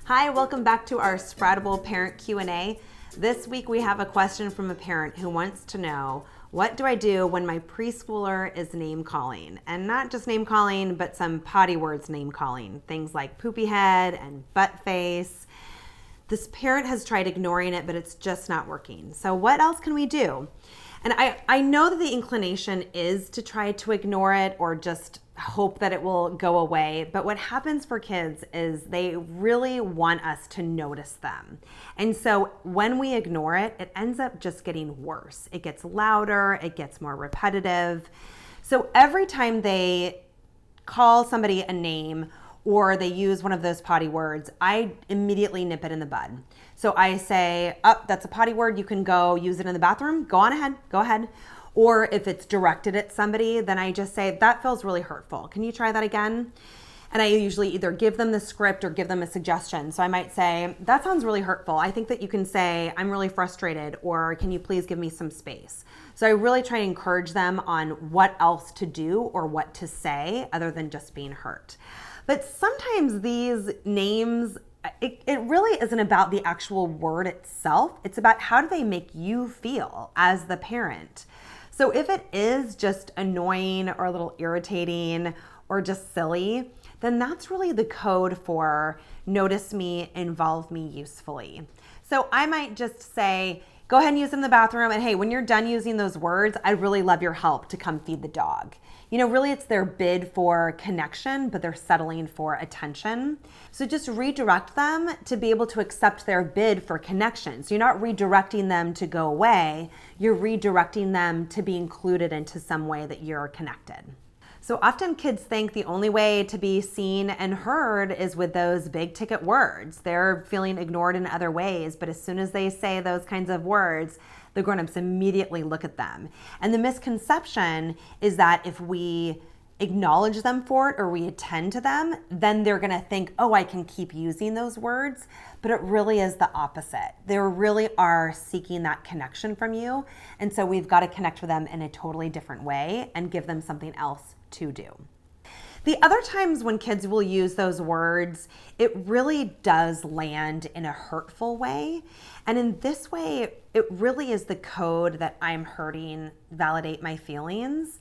Hi, welcome back to our Sproutable Parent Q&A. This week we have a question from a parent who wants to know, what do I do when my preschooler is name calling? And not just name calling, but some potty words name calling. Things like poopy head and buttface. This parent has tried ignoring it, but it's just not working. So what else can we do? And I know that the inclination is to try to ignore it or just hope that it will go away. But what happens for kids is they really want us to notice them. And so when we ignore it, it ends up just getting worse. It gets louder, it gets more repetitive. So every time they call somebody a name or they use one of those potty words, I immediately nip it in the bud. So I say, oh, that's a potty word. You can go use it in the bathroom. Go on ahead. Go ahead. Or if it's directed at somebody, then I just say, that feels really hurtful. Can you try that again? And I usually either give them the script or give them a suggestion. So I might say, that sounds really hurtful. I think that you can say, I'm really frustrated, or can you please give me some space? So I really try to encourage them on what else to do or what to say other than just being hurt. But sometimes these names, it really isn't about the actual word itself. It's about how do they make you feel as the parent. So if it is just annoying or a little irritating or just silly, then that's really the code for notice me, involve me usefully. So I might just say, go ahead and use it in the bathroom. And hey, when you're done using those words, I'd really love your help to come feed the dog. You know, really it's their bid for connection, but they're settling for attention. So just redirect them to be able to accept their bid for connection. So you're not redirecting them to go away, you're redirecting them to be included into some way that you're connected. So often kids think the only way to be seen and heard is with those big ticket words. They're feeling ignored in other ways, but as soon as they say those kinds of words, the grown-ups immediately look at them. And the misconception is that if we acknowledge them for it or we attend to them, then they're gonna think, oh, I can keep using those words. But it really is the opposite. They really are seeking that connection from you. And so we've got to connect with them in a totally different way and give them something else to do. The other times when kids will use those words, it really does land in a hurtful way. And in this way, it really is the code that I'm hurting, validate my feelings.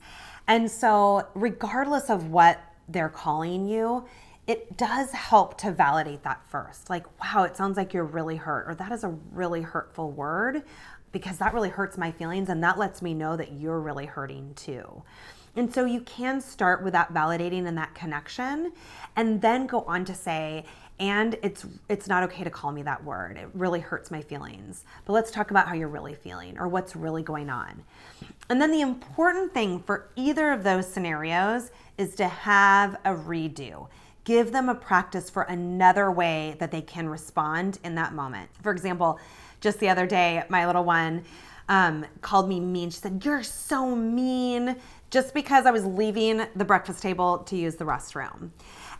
And so regardless of what they're calling you, it does help to validate that first. Like, wow, it sounds like you're really hurt, or that is a really hurtful word, because that really hurts my feelings and that lets me know that you're really hurting too. And so you can start with that validating and that connection and then go on to say, and it's not okay to call me that word. It really hurts my feelings. But let's talk about how you're really feeling or what's really going on. And then the important thing for either of those scenarios is to have a redo. Give them a practice for another way that they can respond in that moment. For example, just the other day, my little one called me mean. She said, "You're so mean," just because I was leaving the breakfast table to use the restroom.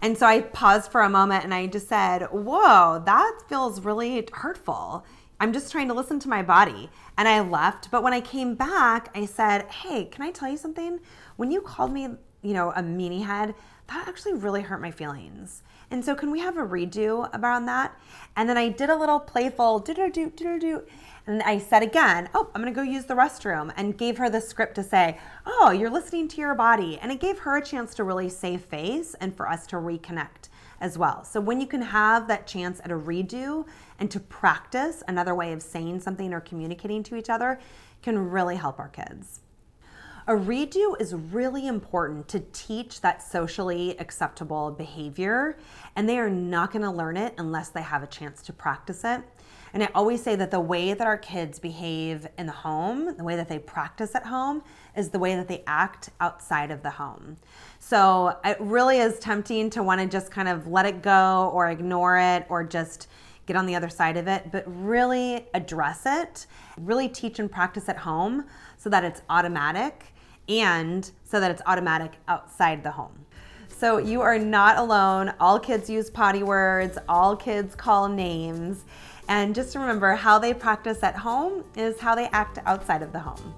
And so I paused for a moment and I just said, whoa, that feels really hurtful. I'm just trying to listen to my body. And I left. But when I came back, I said, hey, can I tell you something? When you called me, a meanie head, that actually really hurt my feelings. And so can we have a redo around that? And then I did a little playful do-do-do. And I said again, oh, I'm gonna go use the restroom, and gave her the script to say, oh, you're listening to your body. And it gave her a chance to really save face and for us to reconnect as well. So when you can have that chance at a redo and to practice another way of saying something or communicating to each other can really help our kids. A redo is really important to teach that socially acceptable behavior, and they are not going to learn it unless they have a chance to practice it. And I always say that the way that our kids behave in the home, the way that they practice at home, is the way that they act outside of the home. So it really is tempting to want to just kind of let it go or ignore it or just get on the other side of it, but really address it, really teach and practice at home so that it's automatic and so that it's automatic outside the home. So you are not alone. All kids use potty words, all kids call names, and just remember how they practice at home is how they act outside of the home.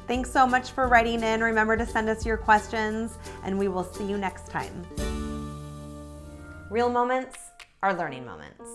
Thanks so much for writing in. Remember to send us your questions, and we will see you next time. Real moments our learning moments.